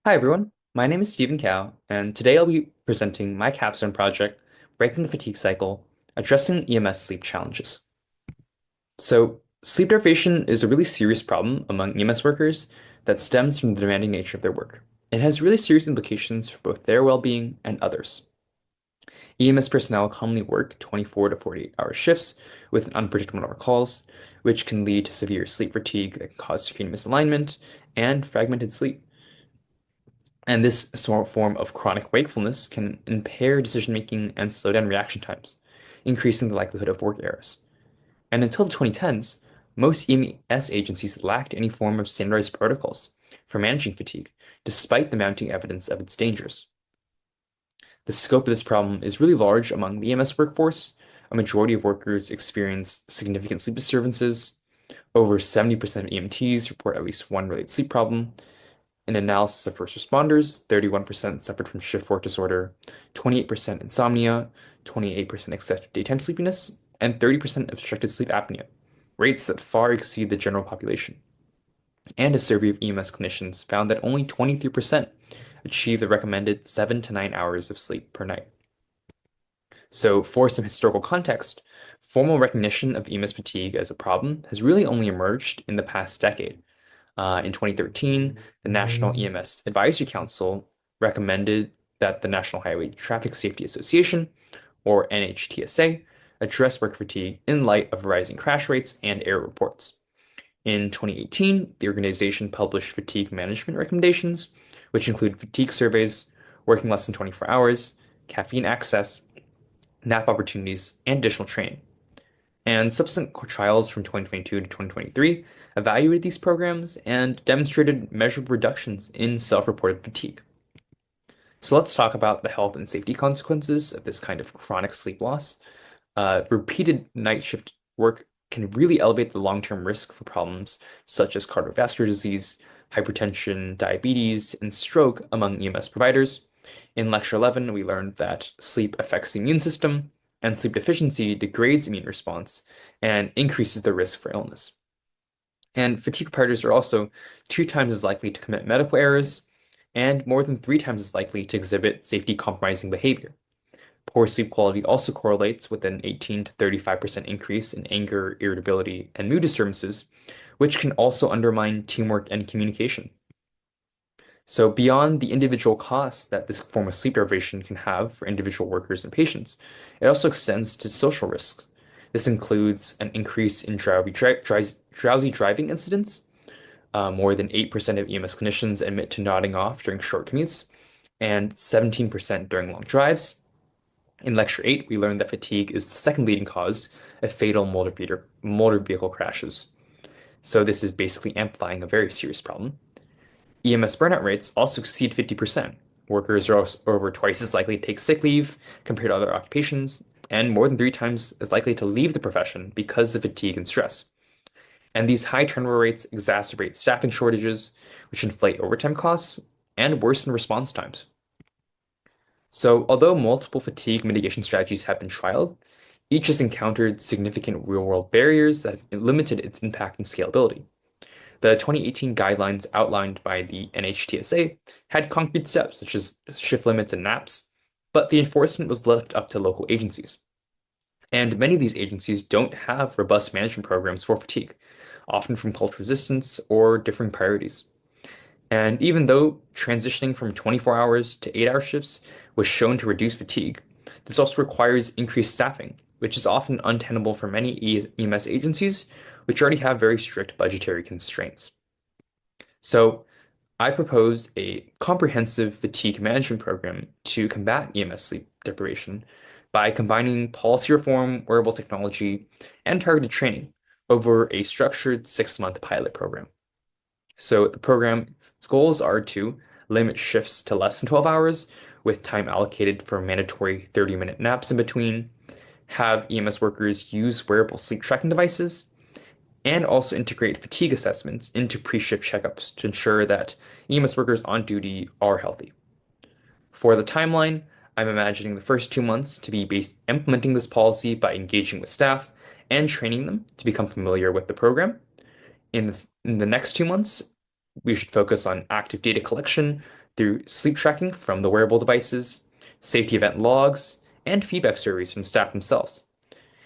Hi everyone, my name is Stephen Cow, and today I'll be presenting my capstone project, Breaking the Fatigue Cycle, addressing EMS sleep challenges. So, sleep deprivation is a really serious problem among EMS workers that stems from the demanding nature of their work. It has really serious implications for both their well-being and others. EMS personnel commonly work 24 to 48-hour shifts with an unpredictable number of calls, which can lead to severe sleep fatigue that can cause circadian misalignment and fragmented sleep. And this form of chronic wakefulness can impair decision making and slow down reaction times, increasing the likelihood of work errors. And until the 2010s, most EMS agencies lacked any form of standardized protocols for managing fatigue, despite the mounting evidence of its dangers. The scope of this problem is really large among the EMS workforce. A majority of workers experience significant sleep disturbances. Over 70% of EMTs report at least one related sleep problem, in analysis of first responders, 31% suffered from shift work disorder, 28% insomnia, 28% excessive daytime sleepiness, and 30% obstructed sleep apnea, rates that far exceed the general population. And a survey of EMS clinicians found that only 23% achieve the recommended 7 to 9 hours of sleep per night. So, for some historical context, formal recognition of EMS fatigue as a problem has really only emerged in the past decade. In 2013, the National EMS Advisory Council recommended that the National Highway Traffic Safety Association, or NHTSA, address work fatigue in light of rising crash rates and error reports. In 2018, the organization published fatigue management recommendations, which include fatigue surveys, working less than 24 hours, caffeine access, nap opportunities, and additional training. And subsequent trials from 2022 to 2023 evaluated these programs and demonstrated measurable reductions in self-reported fatigue. So let's talk about the health and safety consequences of this kind of chronic sleep loss. Repeated night shift work can really elevate the long-term risk for problems such as cardiovascular disease, hypertension, diabetes, and stroke among EMS providers. In lecture 11, we learned that sleep affects the immune system, and sleep deficiency degrades immune response and increases the risk for illness. And fatigue providers are also 2 times as likely to commit medical errors and more than 3 times as likely to exhibit safety compromising behavior. Poor sleep quality also correlates with an 18 to 35% increase in anger, irritability, and mood disturbances, which can also undermine teamwork and communication. So, beyond the individual costs that this form of sleep deprivation can have for individual workers and patients, it also extends to social risks. This includes an increase in drowsy driving incidents. More than 8% of EMS clinicians admit to nodding off during short commutes, and 17% during long drives. In lecture 8, we learned that fatigue is the second leading cause of fatal motor vehicle crashes. So, this is basically amplifying a very serious problem. EMS burnout rates also exceed 50%. Workers are also over twice as likely to take sick leave compared to other occupations, and more than 3 times as likely to leave the profession because of fatigue and stress. And these high turnover rates exacerbate staffing shortages, which inflate overtime costs and worsen response times. So, although multiple fatigue mitigation strategies have been trialed, each has encountered significant real-world barriers that have limited its impact and scalability. The 2018 guidelines outlined by the NHTSA had concrete steps such as shift limits and naps, but the enforcement was left up to local agencies. And many of these agencies don't have robust management programs for fatigue, often from cultural resistance or differing priorities. And even though transitioning from 24 hours to 8-hour shifts was shown to reduce fatigue, this also requires increased staffing, which is often untenable for many EMS agencies, which already have very strict budgetary constraints. So, I propose a comprehensive fatigue management program to combat EMS sleep deprivation by combining policy reform, wearable technology, and targeted training over a structured 6-month pilot program. So the program's goals are to limit shifts to less than 12 hours with time allocated for mandatory 30-minute naps in between, have EMS workers use wearable sleep tracking devices, and also integrate fatigue assessments into pre-shift checkups to ensure that EMS workers on duty are healthy. For the timeline, I'm imagining the first 2 months to be implementing this policy by engaging with staff and training them to become familiar with the program. In the next 2 months, we should focus on active data collection through sleep tracking from the wearable devices, safety event logs, and feedback surveys from staff themselves.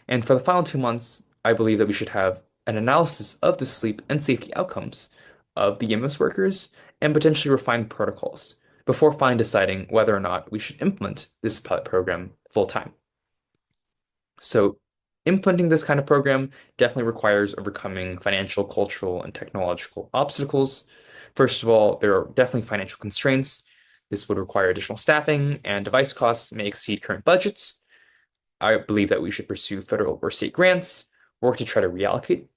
And for the final 2 months, I believe that we should have an analysis of the sleep and safety outcomes of the EMS workers and potentially refine protocols before finally deciding whether or not we should implement this pilot program full time. So, implementing this kind of program definitely requires overcoming financial, cultural, and technological obstacles. First of all, there are definitely financial constraints. This would require additional staffing, and device costs may exceed current budgets. I believe that we should pursue federal or state grants, work to try to reallocate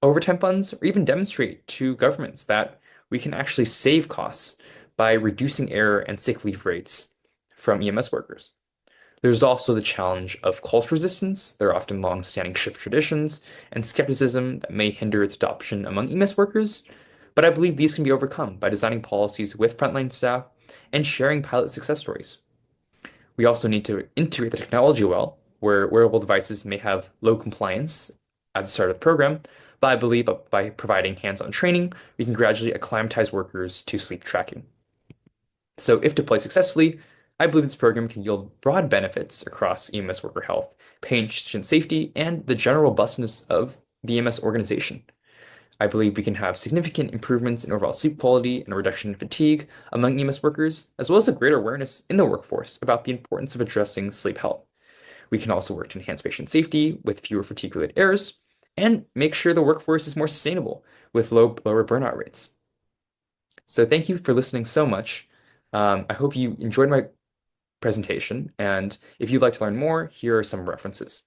overtime funds, or even demonstrate to governments that we can actually save costs by reducing error and sick leave rates from EMS workers. There's also the challenge of cultural resistance. There are often long-standing shift traditions and skepticism that may hinder its adoption among EMS workers, but I believe these can be overcome by designing policies with frontline staff and sharing pilot success stories. We also need to integrate the technology well, where wearable devices may have low compliance at the start of the program, but I believe by providing hands-on training, we can gradually acclimatize workers to sleep tracking. So, if deployed successfully, I believe this program can yield broad benefits across EMS worker health, patient safety, and the general robustness of the EMS organization. I believe we can have significant improvements in overall sleep quality and a reduction in fatigue among EMS workers, as well as a greater awareness in the workforce about the importance of addressing sleep health. We can also work to enhance patient safety with fewer fatigue-related errors and make sure the workforce is more sustainable with lower burnout rates. So thank you for listening so much. I hope you enjoyed my presentation, and if you'd like to learn more, here are some references.